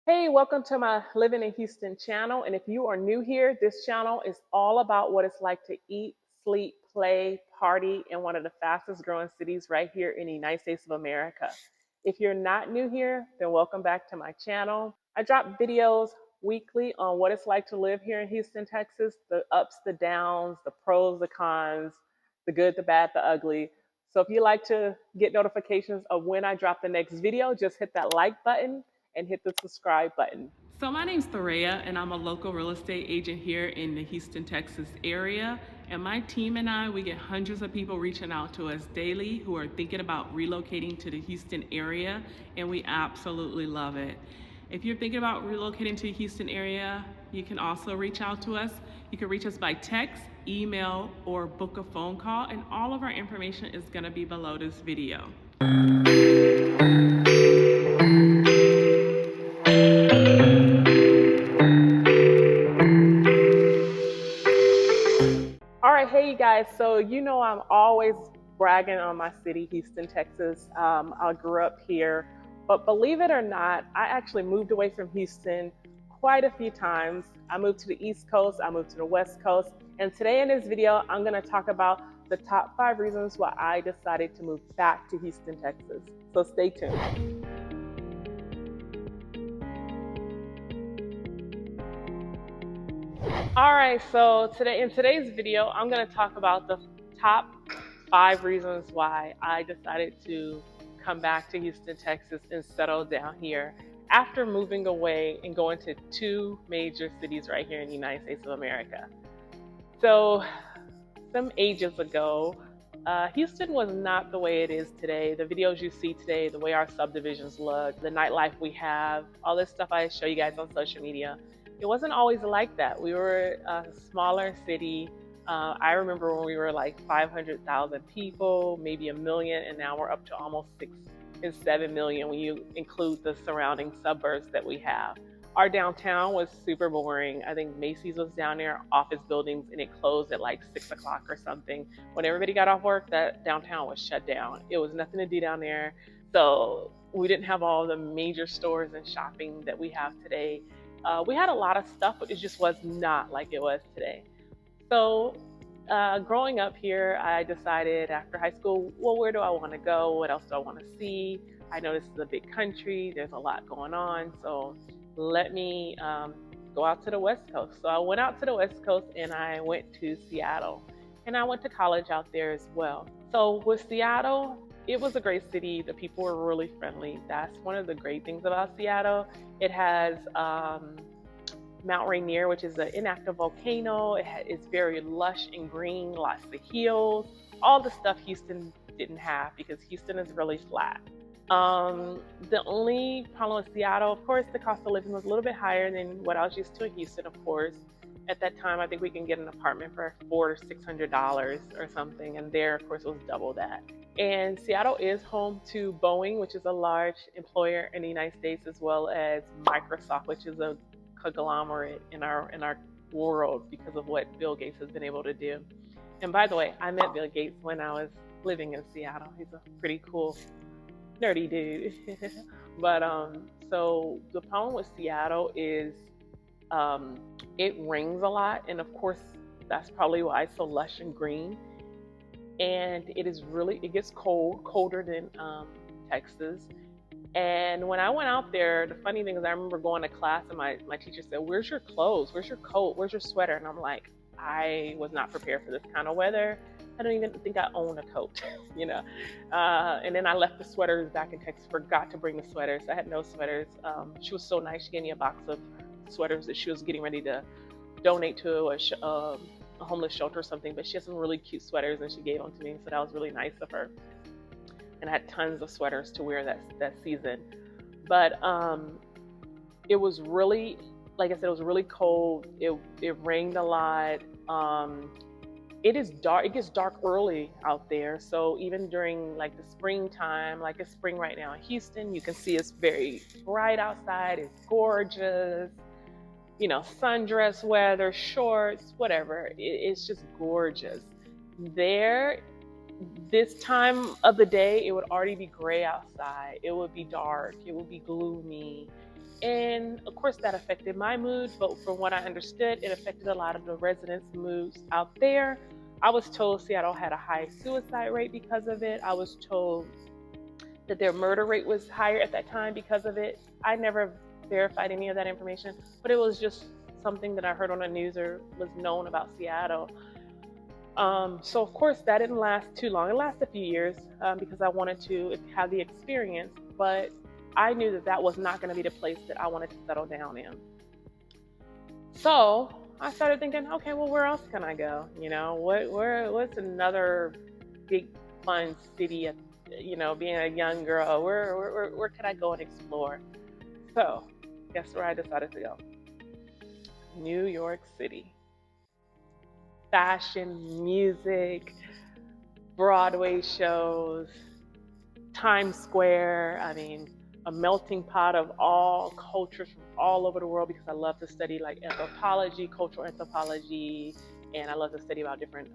Hey, welcome to my Living in Houston channel. And if you are new here, this channel is all about what it's like to eat, sleep, play, party in one of the fastest growing cities right here in the United States of America. If you're not new here, then welcome back to my channel. I drop videos weekly on what it's like to live here in Houston, Texas, the ups, the downs, the pros, the cons, the good, the bad, the ugly. So if you like to get notifications of when I drop the next video, just hit that like button and hit the subscribe button. So my name's Thurayah, and I'm a local real estate agent here in the Houston, Texas area. And my team and I, we get hundreds of people reaching out to us daily who are thinking about relocating to the Houston area, and we absolutely love it. If you're thinking about relocating to the Houston area, you can also reach out to us. You can reach us by text, email, or book a phone call, and all of our information is going to be below this video. All right, hey you guys. So I'm always bragging on my city, Houston, Texas. I grew up here, but believe it or not, I actually moved away from Houston quite a few times. I moved to the East Coast, I moved to the West Coast, and today in this video, I'm going to talk about the top 5 reasons why I decided to move back to Houston, Texas. So stay tuned. All right, so in today's video, I'm going to talk about the top 5 reasons why I decided to come back to Houston, Texas and settle down here after moving away and going to 2 major cities right here in the United States of America. So some ages ago, Houston was not the way it is today. The videos you see today, the way our subdivisions look, the nightlife we have, all this stuff I show you guys on social media, it wasn't always like that. We were a smaller city. I remember when we were like 500,000 people, maybe a million, and now we're up to almost 6 and 7 million when you include the surrounding suburbs that we have. Our downtown was super boring. I think Macy's was down there, office buildings, and it closed at like 6 o'clock or something. When everybody got off work, that downtown was shut down. It was nothing to do down there. So we didn't have all the major stores and shopping that we have today. We had a lot of stuff, but it just was not like it was today. So growing up here, I decided after high school, well, where do I want to go? What else do I want to see? I know this is a big country. There's a lot going on. So let me go out to the West Coast. So I went out to the West Coast and I went to Seattle. And I went to college out there as well. So with Seattle, it was a great city. The people were really friendly. That's one of the great things about Seattle. It has Mount Rainier, which is an inactive volcano. It's very lush and green, lots of hills, all the stuff Houston didn't have because Houston is really flat. The only problem with Seattle, of course, the cost of living was a little bit higher than what I was used to in Houston, of course. At that time, I think we can get an apartment for $400 to $600 or something, and there, of course, it was double that. And Seattle is home to Boeing, which is a large employer in the United States, as well as Microsoft, which is a conglomerate in our world because of what Bill Gates has been able to do. And by the way, I met Bill Gates when I was living in Seattle. He's a pretty cool, nerdy dude. But so the problem with Seattle is it rains a lot, and of course that's probably why it's so lush and green. And it gets colder than Texas. And when I went out there, the funny thing is I remember going to class and my teacher said, "Where's your clothes? Where's your coat? Where's your sweater?" And I'm like, I was not prepared for this kind of weather. I don't even think I own a coat, you know. And then I left the sweaters back in Texas, forgot to bring the sweaters. I had no sweaters. She was so nice. She gave me a box of sweaters that she was getting ready to donate to a homeless shelter or something. But she had some really cute sweaters and she gave them to me. So that was really nice of her. And I had tons of sweaters to wear that season. But it was really, like I said, it was really cold. It rained a lot. It is dark. It gets dark early out there. So even during like the springtime, like it's spring right now in Houston, you can see it's very bright outside. It's gorgeous. You know, sundress weather, shorts, whatever. It's just gorgeous. There, this time of the day, it would already be gray outside. It would be dark. It would be gloomy. And of course, that affected my mood, but from what I understood, it affected a lot of the residents' moods out there. I was told Seattle had a high suicide rate because of it. I was told that their murder rate was higher at that time because of it. I never verified any of that information, but it was just something that I heard on the news or was known about Seattle. So of course that didn't last too long. It lasted a few years because I wanted to have the experience, but I knew that that was not going to be the place that I wanted to settle down in. So I started thinking, okay, well, where else can I go? What's another big fun city? Being a young girl, where could I go and explore? So guess where I decided to go? New York City. Fashion, music, Broadway shows, Times Square. I mean, a melting pot of all cultures from all over the world because I love to study like anthropology, cultural anthropology, and I love to study about different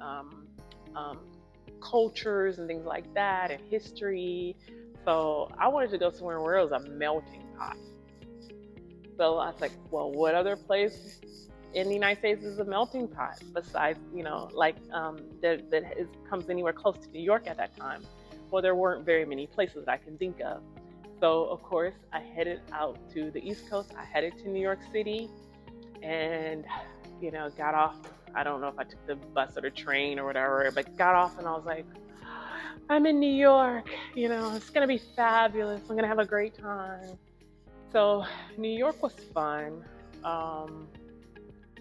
cultures and things like that and history. So I wanted to go somewhere where it was a melting pot. So I was like, well, what other place in the United States is a melting pot besides, that comes anywhere close to New York at that time? Well, there weren't very many places that I can think of. So, of course, I headed out to the East Coast. I headed to New York City and, got off. I don't know if I took the bus or the train or whatever, but got off and I was like, I'm in New York. It's going to be fabulous. I'm going to have a great time. So, New York was fun.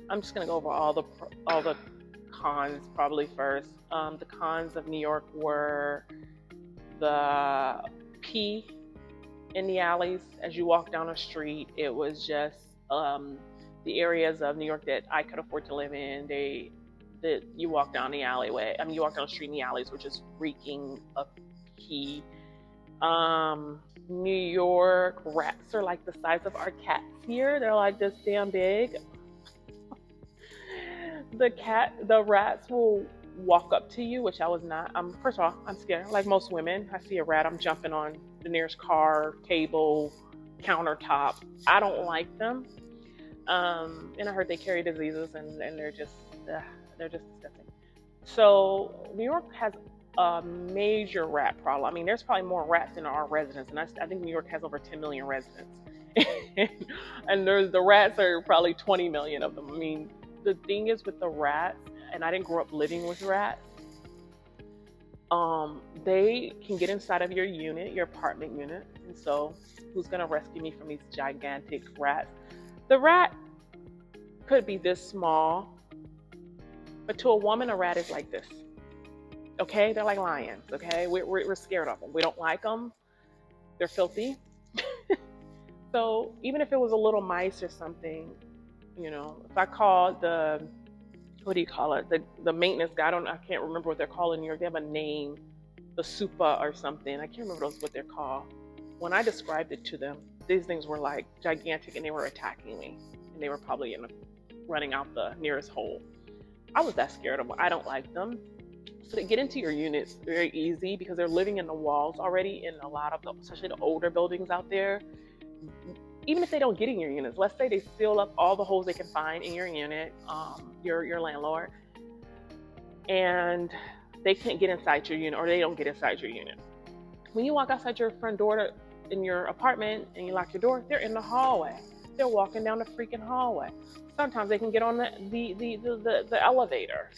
I'm just gonna go over all the cons probably first. The cons of New York were the pee in the alleys as you walk down a street. It was just the areas of New York that I could afford to live in. That you walk down the alleyway. You walk down the street in the alleys, which is reeking of pee. New York rats are like the size of our cats here. They're like this damn big. The rats will walk up to you, which I was not. First of all, I'm scared. Like most women, I see a rat, I'm jumping on the nearest car, table, countertop. I don't like them. And I heard they carry diseases, and they're just disgusting. So New York has a major rat problem. There's probably more rats than our residents, and I think New York has over 10 million residents. And the rats are probably 20 million of them. The thing is with the rats, and I didn't grow up living with rats, they can get inside of your unit, your apartment unit. And so who's going to rescue me from these gigantic rats? The rat could be this small, but to a woman, a rat is like this. Okay? They're like lions. Okay? We're scared of them. We don't like them. They're filthy. So even if it was a little mice or something, if I called the maintenance guy, I can't remember what they're called in New York. They have a name, the SUPA or something. I can't remember what they're called. When I described it to them, these things were like gigantic and they were attacking me. And they were probably running out the nearest hole. I was that scared of them. I don't like them. So to get into your units very easy because they're living in the walls already in a lot of especially the older buildings out there. Even if they don't get in your units, let's say they seal up all the holes they can find in your unit, your landlord, and they can't get inside your unit or they don't get inside your unit. When you walk outside your front door in your apartment and you lock your door, they're in the hallway. They're walking down the freaking hallway. Sometimes they can get on the elevator.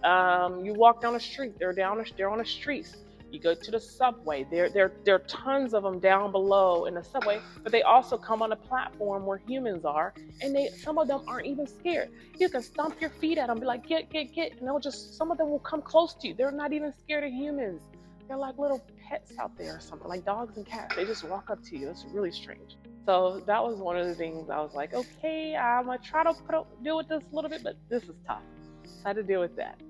You walk down the street, they're on the streets. You go to the subway. There are tons of them down below in the subway, but they also come on a platform where humans are, and some of them aren't even scared. You can stomp your feet at them, be like, get, and some of them will come close to you. They're not even scared of humans. They're like little pets out there or something, like dogs and cats. They just walk up to you. It's really strange. So that was one of the things I was like, okay, I'm gonna try to deal with this a little bit, but this is tough. I had to deal with that.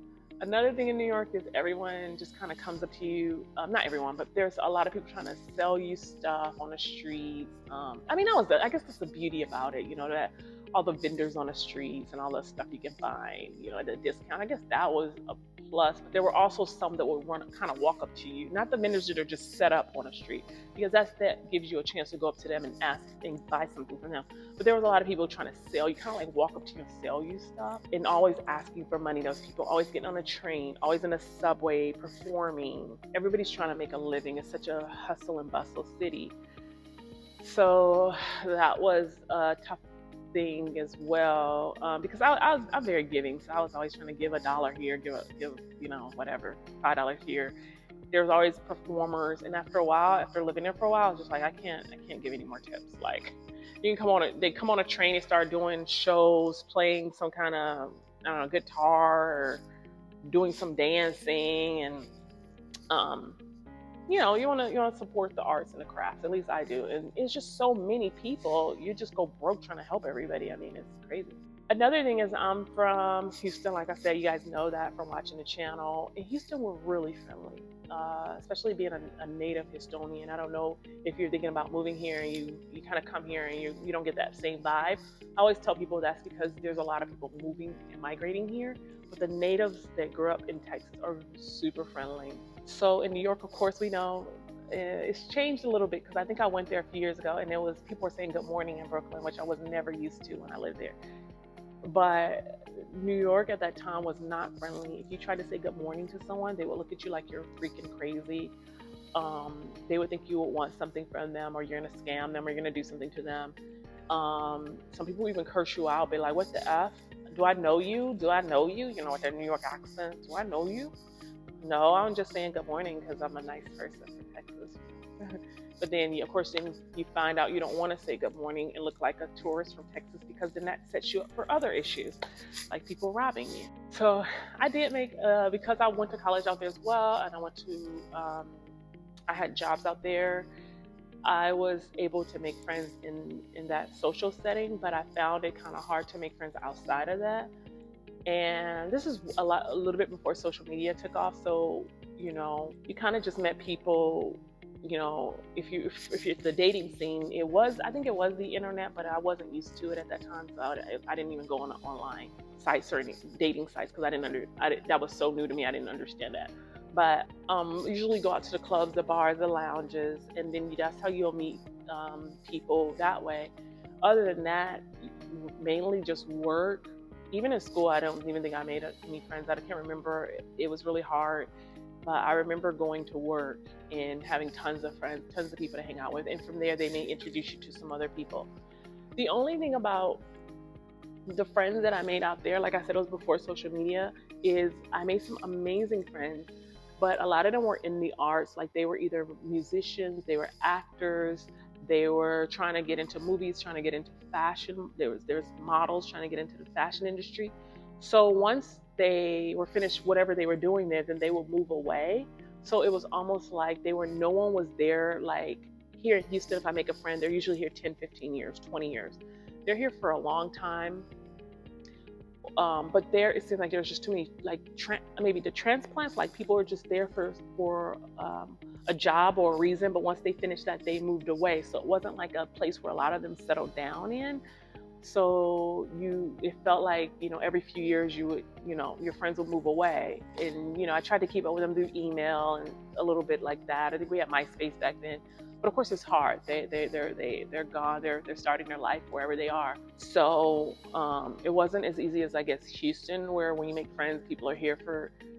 Another thing in New York is everyone just kind of comes up to you. Not everyone, but there's a lot of people trying to sell you stuff on the streets. I guess that's the beauty about it, that all the vendors on the streets and all the stuff you can find, at a discount. I guess that was a plus. But there were also some that would want to kind of walk up to you, not the vendors that are just set up on a street, because that gives you a chance to go up to them and ask and buy something from them. But there was a lot of people trying to sell you, kind of like walk up to you and sell you stuff, and always asking for money. Those people always getting on a train, always in a subway, performing. Everybody's trying to make a living. It's such a hustle and bustle city. So that was a tough thing as well, because I'm very giving, so I was always trying to give $1 here, give whatever, $5 here. There's always performers, and after living there for a while, I was just like, I can't give any more tips. Like, they come on a train, they start doing shows, playing some kind of, I don't know, guitar, or doing some dancing, and you want to support the arts and the crafts. At least I do. And it's just so many people. You just go broke trying to help everybody. I mean, it's crazy. Another thing is, I'm from Houston. Like I said, you guys know that from watching the channel. In Houston, we're really friendly, especially being a native Houstonian. I don't know if you're thinking about moving here and you kind of come here and you don't get that same vibe. I always tell people that's because there's a lot of people moving and migrating here. But the natives that grew up in Texas are super friendly. So in New York, of course, we know it's changed a little bit, because I think I went there a few years ago and people were saying good morning in Brooklyn, which I was never used to when I lived there. But New York at that time was not friendly. If you tried to say good morning to someone, they would look at you like you're freaking crazy. They would think you would want something from them, or you're going to scam them, or you're going to do something to them. Some people even curse you out, be like, what the F? Do I know you? Do I know you? With their New York accent. Do I know you? No, I'm just saying good morning because I'm a nice person from Texas. But then, of course, then you find out you don't want to say good morning and look like a tourist from Texas, because then that sets you up for other issues, like people robbing you. So I did make, because I went to college out there as well, and I had jobs out there, I was able to make friends in that social setting, but I found it kind of hard to make friends outside of that. And this is a little bit before social media took off. So, you kind of just met people, if you're the dating scene, I think it was the internet, but I wasn't used to it at that time. So I didn't even go on online sites or any dating sites, because that was so new to me. I didn't understand that. But usually go out to the clubs, the bars, the lounges, and then that's how you'll meet people that way. Other than that, mainly just work. Even in school, I don't even think I made any friends. I can't remember. It was really hard. But I remember going to work and having tons of friends, tons of people to hang out with. And from there, they may introduce you to some other people. The only thing about the friends that I made out there, like I said, it was before social media, is I made some amazing friends. But a lot of them were in the arts. Like, they were either musicians, they were actors, they were trying to get into movies, trying to get into fashion. There's models trying to get into the fashion industry. So once they were finished whatever they were doing there, then they would move away. So it was almost like no one was there. Like here in Houston, if I make a friend, they're usually here 10, 15 years, 20 years. They're here for a long time. But there, it seems like there's just too many, like maybe the transplants, like people are just there for a job or a reason, but once they finished that, they moved away. So it wasn't like a place where a lot of them settled down in. So it felt like, every few years you would, your friends would move away. And, I tried to keep up with them through email and a little bit like that. I think we had MySpace back then. But of course it's hard. They're gone. They're starting their life wherever they are. So it wasn't as easy as, I guess, Houston, where when you make friends, people are here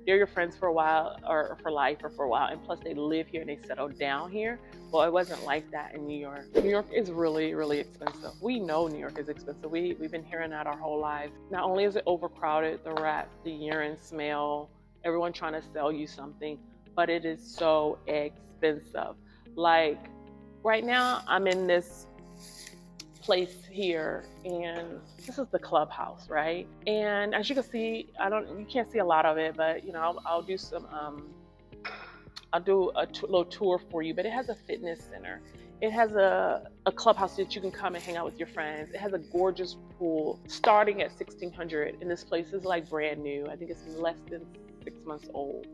they're your friends for a while, or for life, or for a while, and plus they live here and they settle down here. Well, it wasn't like that in New York. New York is really, really expensive. We know New York is expensive. We've been hearing that our whole lives. Not only is it overcrowded, the rats, the urine smell, everyone trying to sell you something, but it is so expensive. Like right now, I'm in this place here, and this is the clubhouse, right? And as you can see, you can't see a lot of it, but I'll do some I'll do a little tour for you. But it has a fitness center. It has a clubhouse that you can come and hang out with your friends. It has a gorgeous pool starting at $1,600, and this place is like brand new. I think it's less than 6 months old.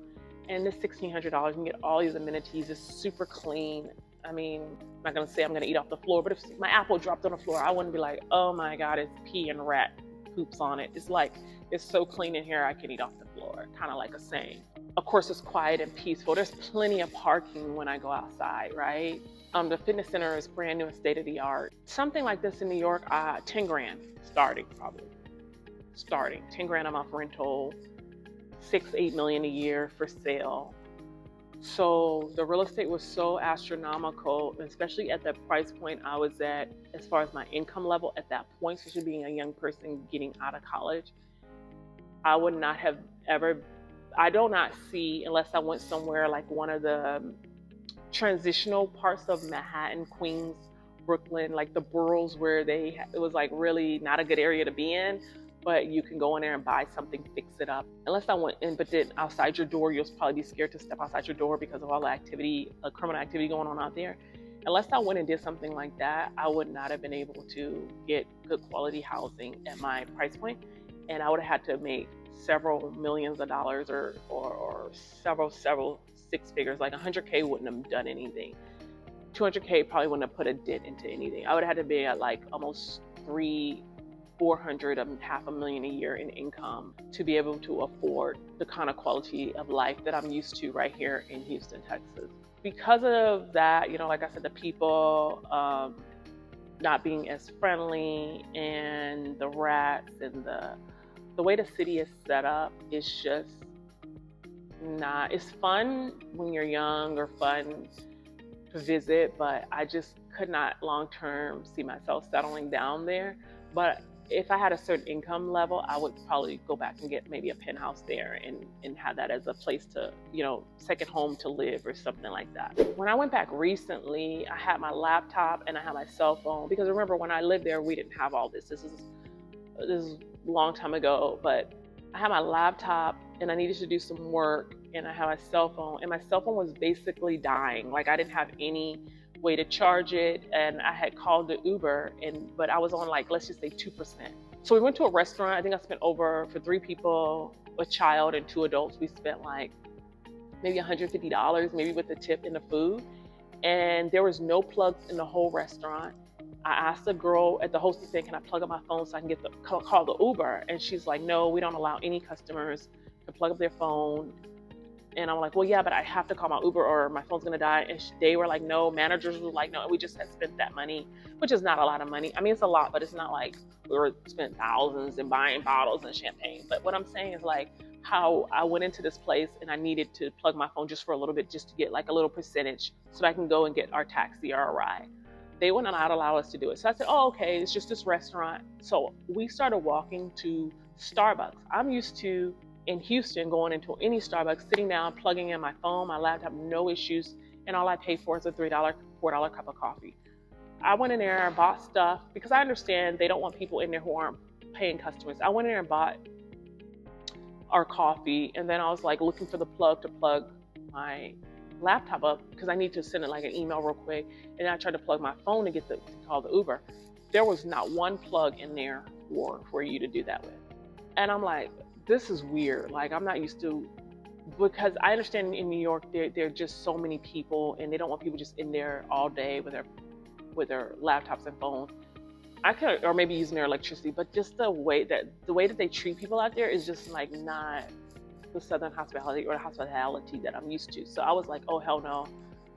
And this $1,600, you can get all these amenities. It's super clean. I mean, I'm not gonna say I'm gonna eat off the floor, but if my apple dropped on the floor, I wouldn't be like, oh my God, it's pee and rat poops on it. It's like, it's so clean in here, I can eat off the floor, kind of like a saying. Of course, it's quiet and peaceful. There's plenty of parking when I go outside, right? The fitness center is brand new and state of the art. Something like this in New York, 10 grand starting, probably. Starting 10 grand a month rental, 6-8 million a year for sale. So the real estate was so astronomical, especially at the price point I was at, as far as my income level at that point, especially being a young person getting out of college. I would not have ever, I do not see, unless I went somewhere like one of the transitional parts of Manhattan, Queens, Brooklyn, like the boroughs where it was like really not a good area to be in, but you can go in there and buy something, fix it up. Unless I went in, but then outside your door, you'll probably be scared to step outside your door because of all the activity, criminal activity going on out there. Unless I went and did something like that, I would not have been able to get good quality housing at my price point. And I would have had to make several millions of dollars or several six figures. Like 100K wouldn't have done anything. 200K probably wouldn't have put a dent into anything. I would have had to be at like almost 400, $500,000 a year in income to be able to afford the kind of quality of life that I'm used to right here in Houston, Texas. Because of that, like I said, the people not being as friendly, and the rats, and the way the city is set up is just not, it's fun when you're young or fun to visit, but I just could not long term see myself settling down there. But if I had a certain income level, I would probably go back and get maybe a penthouse there and have that as a place to, second home to live or something like that. When I went back recently, I had my laptop and I had my cell phone, because remember when I lived there, we didn't have all this. This is a long time ago, but I had my laptop and I needed to do some work, and I had my cell phone, and my cell phone was basically dying. Like I didn't have any way to charge it, and I had called the Uber, but I was on like, let's just say 2%. So we went to a restaurant. I think I spent over, for 3 people, a child and 2 adults, we spent like maybe $150, maybe with the tip and the food. And there was no plugs in the whole restaurant. I asked the girl at the hostess stand, can I plug up my phone so I can get call the Uber? And she's like, no, we don't allow any customers to plug up their phone. And I'm like, well, yeah, but I have to call my Uber or my phone's gonna die. And they were like, no, managers were like, no, we just had spent that money, which is not a lot of money. I mean, it's a lot, but it's not like we were spending thousands and buying bottles and champagne. But what I'm saying is like how I went into this place and I needed to plug my phone just for a little bit, just to get like a little percentage so that I can go and get our taxi or a ride. They would not allow us to do it. So I said, oh, okay, it's just this restaurant. So we started walking to Starbucks. I'm used to, in Houston, going into any Starbucks, sitting down, plugging in my phone, my laptop, no issues, and all I pay for is a $3, $4 cup of coffee. I went in there and bought stuff because I understand they don't want people in there who aren't paying customers. I went in there and bought our coffee, and then I was like looking for the plug to plug my laptop up because I need to send it like an email real quick, and I tried to plug my phone to call the Uber. There was not one plug in there for you to do that with. And I'm like, this is weird. Like, I'm not used to, because I understand in New York there are just so many people, and they don't want people just in there all day with their laptops and phones. Or maybe using their electricity, but just the way that they treat people out there is just like not the Southern hospitality or the hospitality that I'm used to. So I was like, oh hell no,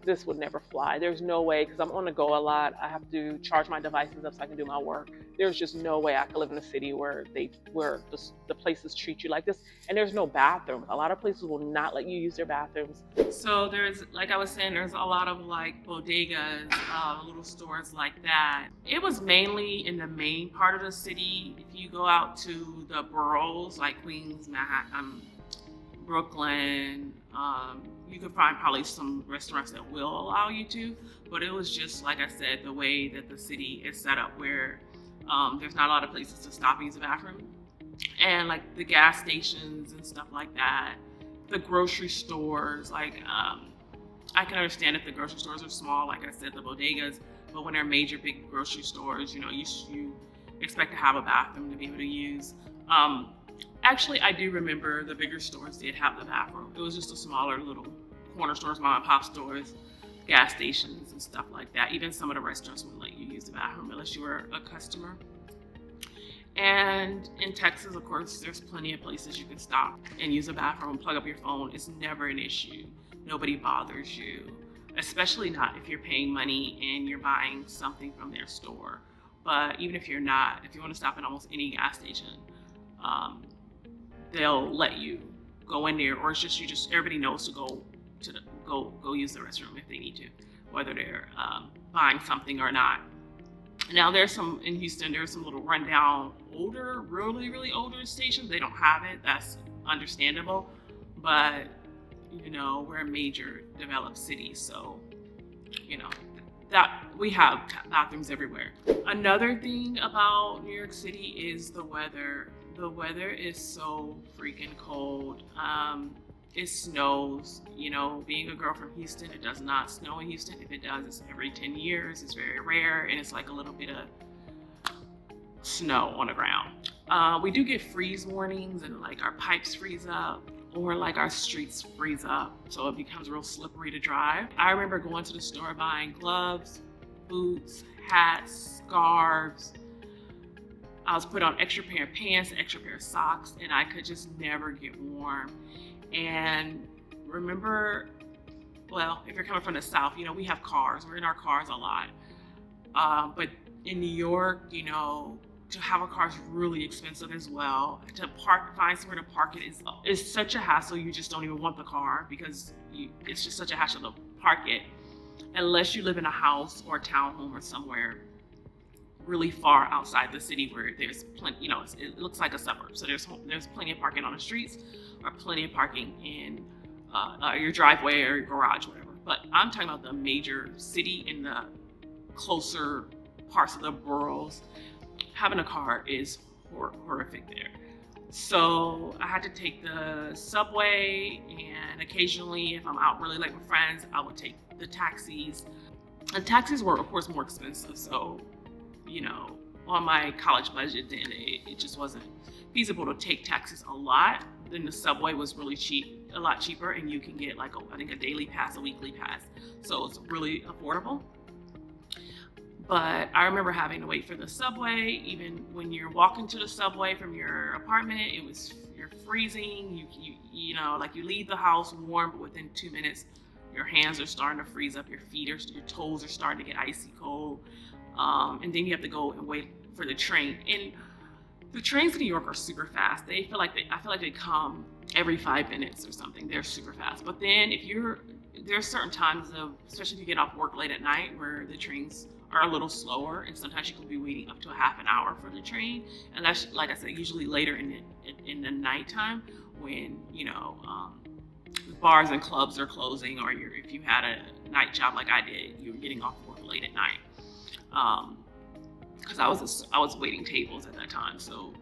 this would never fly. There's no way, because I'm on the go a lot. I have to charge my devices up so I can do my work. There's just no way I could live in a city where the places treat you like this. And there's no bathrooms. A lot of places will not let you use their bathrooms. So there's, like I was saying, there's a lot of like bodegas, little stores like that. It was mainly in the main part of the city. If you go out to the boroughs like Queens, Manhattan, Brooklyn, you could find probably some restaurants that will allow you to, but it was just, like I said, the way that the city is set up where there's not a lot of places to stop and use the bathroom. And like the gas stations and stuff like that, the grocery stores, like I can understand if the grocery stores are small, like I said, the bodegas, but when they're major big grocery stores, you expect to have a bathroom to be able to use. Actually, I do remember the bigger stores did have the bathroom. It was just a smaller little corner stores, mom and pop stores. gas stations and stuff like that. Even some of the restaurants wouldn't let you use the bathroom unless you were a customer. And in Texas, of course, there's plenty of places you can stop and use a bathroom, plug up your phone. It's never an issue. Nobody bothers you, especially not if you're paying money and you're buying something from their store. But even if you're not, if you want to stop at almost any gas station, they'll let you go in there, or it's just everybody knows to go use the restroom if they need to, whether they're buying something or not. Now there's some in Houston, there's some little rundown older, really older stations. They don't have it. That's understandable. But, you know, we're a major developed city. So, you know, that we have bathrooms everywhere. Another thing about New York City is the weather. The weather is so freaking cold. It snows, you know, being a girl from Houston, it does not snow in Houston. If it does, it's every 10 years. It's very rare, and it's like a little bit of snow on the ground. We do get freeze warnings, and like our pipes freeze up, or like our streets freeze up, so it becomes real slippery to drive. I remember going to the store buying gloves, boots, hats, scarves. I was put on extra pair of pants, extra pair of socks, and I could just never get warm. And remember, well, if you're coming from the South, you know, we have cars. We're in our cars a lot. But in New York, you know, to have a car is really expensive as well. To find somewhere to park it is such a hassle. You just don't even want the car because it's just such a hassle to park it, unless you live in a house or a townhome or somewhere really far outside the city where there's plenty, you know, it looks like a suburb. So there's plenty of parking on the streets, or plenty of parking in your driveway or your garage, whatever. But I'm talking about the major city in the closer parts of the boroughs. Having a car is horrific there. So I had to take the subway, and occasionally if I'm out really late with friends, I would take the taxis. And taxis were, of course, more expensive. So, you know, on my college budget then, it just wasn't feasible to take taxis a lot. Then the subway was really cheap, a lot cheaper, and you can get like I think a daily pass, a weekly pass. So it's really affordable. But I remember having to wait for the subway. Even when you're walking to the subway from your apartment, you're freezing. You know, like you leave the house warm, but within 2 minutes, your hands are starting to freeze up. Your toes are starting to get icy cold. And then you have to go and wait for the train. And the trains in New York are super fast. I feel like they come every 5 minutes or something. They're super fast. But then there's certain times especially if you get off work late at night, where the trains are a little slower, and sometimes you could be waiting up to a half an hour for the train. And that's, like I said, usually later in the nighttime when, you know, bars and clubs are closing, or if you had a night job like I did, you were getting off work late at night. Because I was waiting tables at that time, so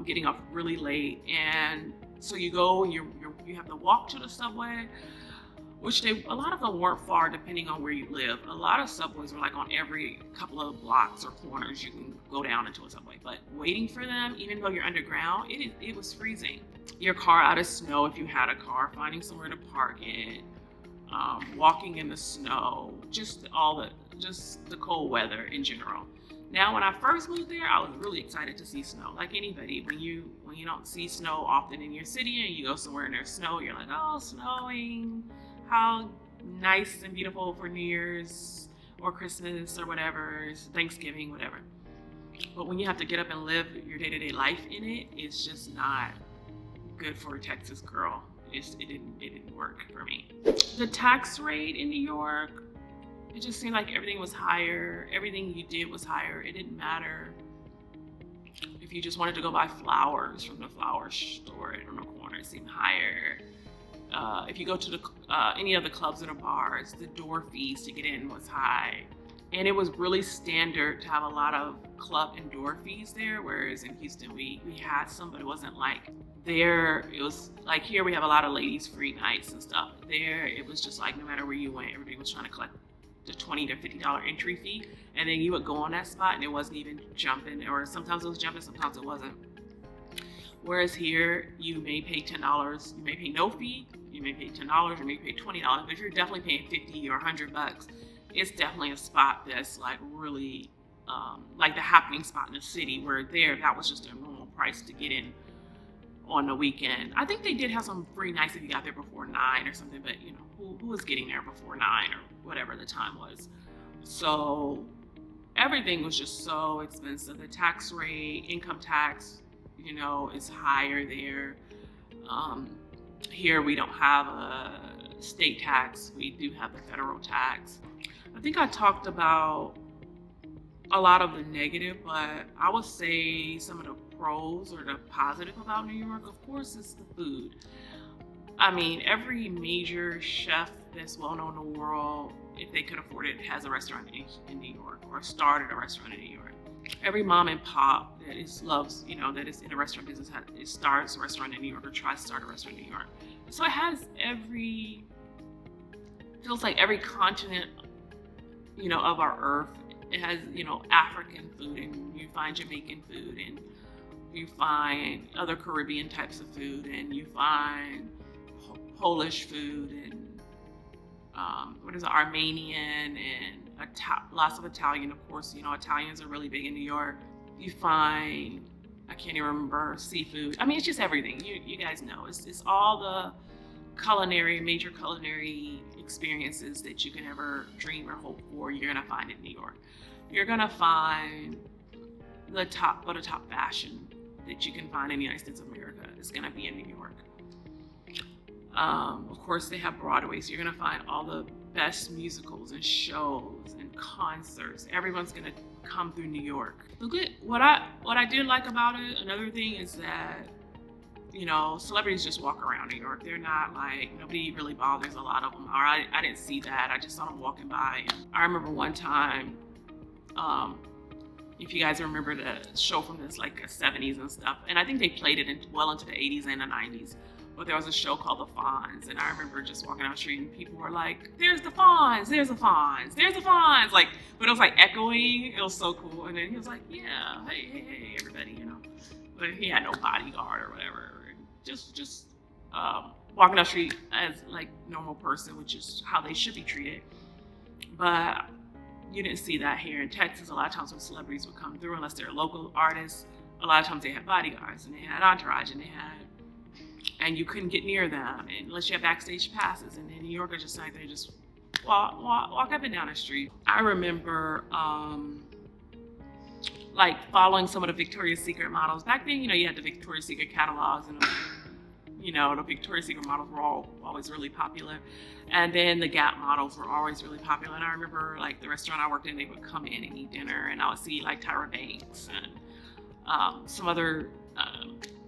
getting off really late, and so you go and you have to walk to the subway, which a lot of them weren't far depending on where you live. A lot of subways were like on every couple of blocks or corners you can go down into a subway. But waiting for them, even though you're underground, it was freezing. Your car out of snow if you had a car, finding somewhere to park it, walking in the snow, just the cold weather in general. Now, when I first moved there, I was really excited to see snow. Like anybody, when you don't see snow often in your city and you go somewhere and there's snow, you're like, oh, snowing, how nice and beautiful for New Year's or Christmas or whatever, Thanksgiving, whatever. But when you have to get up and live your day-to-day life in it, it's just not good for a Texas girl. It didn't work for me. The tax rate in New York, it just seemed like everything was higher. Everything you did was higher. It didn't matter if you just wanted to go buy flowers from the flower store on the corner, it seemed higher. If you go to any of the clubs or the bars, the door fees to get in was high. And it was really standard to have a lot of club and door fees there, whereas in Houston we had some, but it wasn't like there. It was like here we have a lot of ladies free nights and stuff. There it was just like no matter where you went, everybody was trying to collect the $20 to $50 entry fee, and then you would go on that spot and it wasn't even jumping, or sometimes it was jumping, sometimes it wasn't. Whereas here, you may pay $10, you may pay no fee, you may pay $10, you may pay $20, but if you're definitely paying $50 or $100, it's definitely a spot that's like really like the happening spot in the city, where that was just a normal price to get in on the weekend. I think they did have some free nights if you got there before 9 or something, but you know, who was getting there before 9 or whatever the time was? So everything was just so expensive. The tax rate, income tax, you know, is higher there. Here we don't have a state tax. We do have the federal tax. I think I talked about a lot of the negative, but I would say some of the pros or the positive about New York, of course, is the food. I mean, every major chef that's well known in the world, if they could afford it, has a restaurant in New York, or started a restaurant in New York. Every mom and pop that is in a restaurant business starts a restaurant in New York or tries to start a restaurant in New York. So it has feels like every continent, you know, of our earth. It has, you know, African food, and you find Jamaican food, and you find other Caribbean types of food, and you find Polish food, and Armenian, and lots of Italian. Of course, you know, Italians are really big in New York. You find, I can't even remember, seafood. I mean, it's just everything. You guys know. It's all the major culinary experiences that you can ever dream or hope for. You're gonna find in New York. You're gonna find the top fashion that you can find in the United States of America is gonna be in New York. Of course, they have Broadway, so you're gonna find all the best musicals and shows and concerts. Everyone's gonna come through New York. What I did like about it, another thing, is that, you know, celebrities just walk around New York. They're not like, nobody really bothers a lot of them. Or I didn't see that. I just saw them walking by. And I remember one time, if you guys remember the show from this like 70s and stuff, and I think they played it well into the 80s and the 90s. But there was a show called The Fonz, and I remember just walking down the street and people were like, "There's the Fonz, there's the Fonz, there's the Fonz!" Like, but it was like echoing. It was so cool. And then he was like, "Yeah, hey, everybody," you know. But he had no bodyguard or whatever. Just walking down the street as like normal person, which is how they should be treated. But you didn't see that here in Texas. A lot of times when celebrities would come through, unless they're local artists, a lot of times they had bodyguards and they had entourage and you couldn't get near them unless you have backstage passes. And in New York, are just like, they just walk up and down the street. I remember like following some of the Victoria's Secret models. Back then, you know, you had the Victoria's Secret catalogs, and you know, the Victoria's Secret models were always really popular. And then the Gap models were always really popular. And I remember like the restaurant I worked in, they would come in and eat dinner, and I would see like Tyra Banks and some other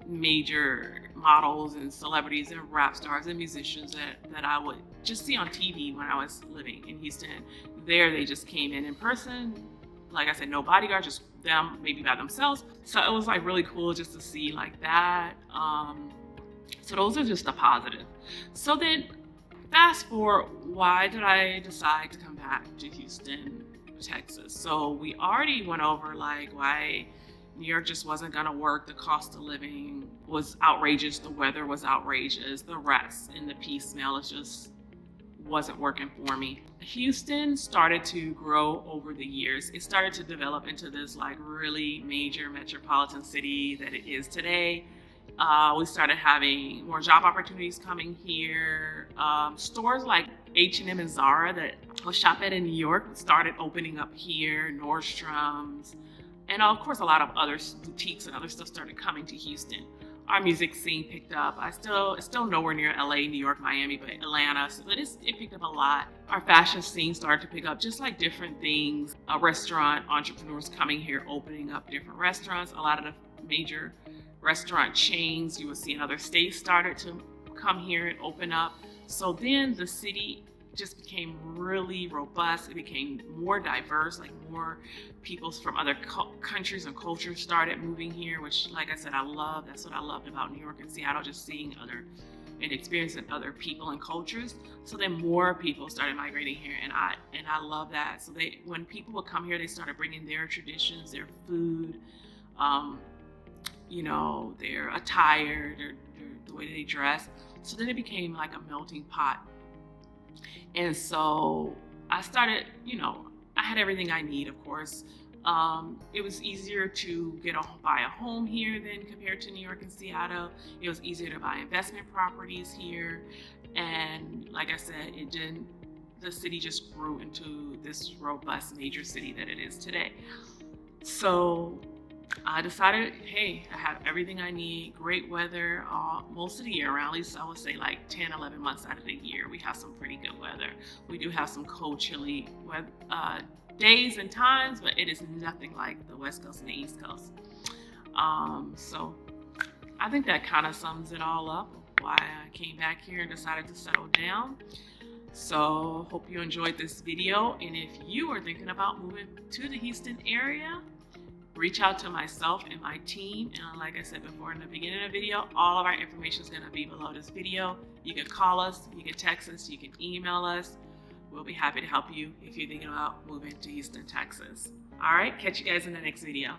major models and celebrities and rap stars and musicians that I would just see on TV when I was living in Houston. There, they just came in person. Like I said, no bodyguard, just them maybe by themselves. So it was like really cool just to see like that. So those are just the positive. So then fast forward, why did I decide to come back to Houston, Texas? So we already went over like why New York just wasn't gonna work. The cost of living was outrageous. The weather was outrageous. The rats and the pea smell, it just wasn't working for me. Houston started to grow over the years. It started to develop into this like really major metropolitan city that it is today. We started having more job opportunities coming here. Stores like H&M and Zara that I shop at in New York started opening up here, Nordstrom's. And of course, a lot of other boutiques and other stuff started coming to Houston. Our music scene picked up. It's still nowhere near LA, New York, Miami, but Atlanta. So it picked up a lot. Our fashion scene started to pick up, just like different things. Restaurant entrepreneurs coming here, opening up different restaurants. A lot of the major restaurant chains you would see in other states started to come here and open up. So then the city just became really robust. It became more diverse, like more people from other countries and cultures started moving here, which, like I said, I love. That's what I loved about New York and Seattle, just seeing other and experiencing other people and cultures. So then more people started migrating here, and I love that. So when people would come here, they started bringing their traditions, their food, you know, their attire, the way they dress. So then it became like a melting pot. And so I started, I had everything I need, of course. It was easier to buy a home here than compared to New York and Seattle. It was easier to buy investment properties here. And like I said, the city just grew into this robust major city that it is today. So I decided, hey, I have everything I need, great weather most of the year around, at least I would say like 10, 11 months out of the year, we have some pretty good weather. We do have some cold, chilly days and times, but it is nothing like the West Coast and the East Coast. So I think that kind of sums it all up, why I came back here and decided to settle down. So hope you enjoyed this video, and if you are thinking about moving to the Houston area, reach out to myself and my team. And like I said before in the beginning of the video, all of our information is going to be below this video. You can call us, you can text us, you can email us. We'll be happy to help you if you're thinking about moving to Houston, Texas. All right, catch you guys in the next video.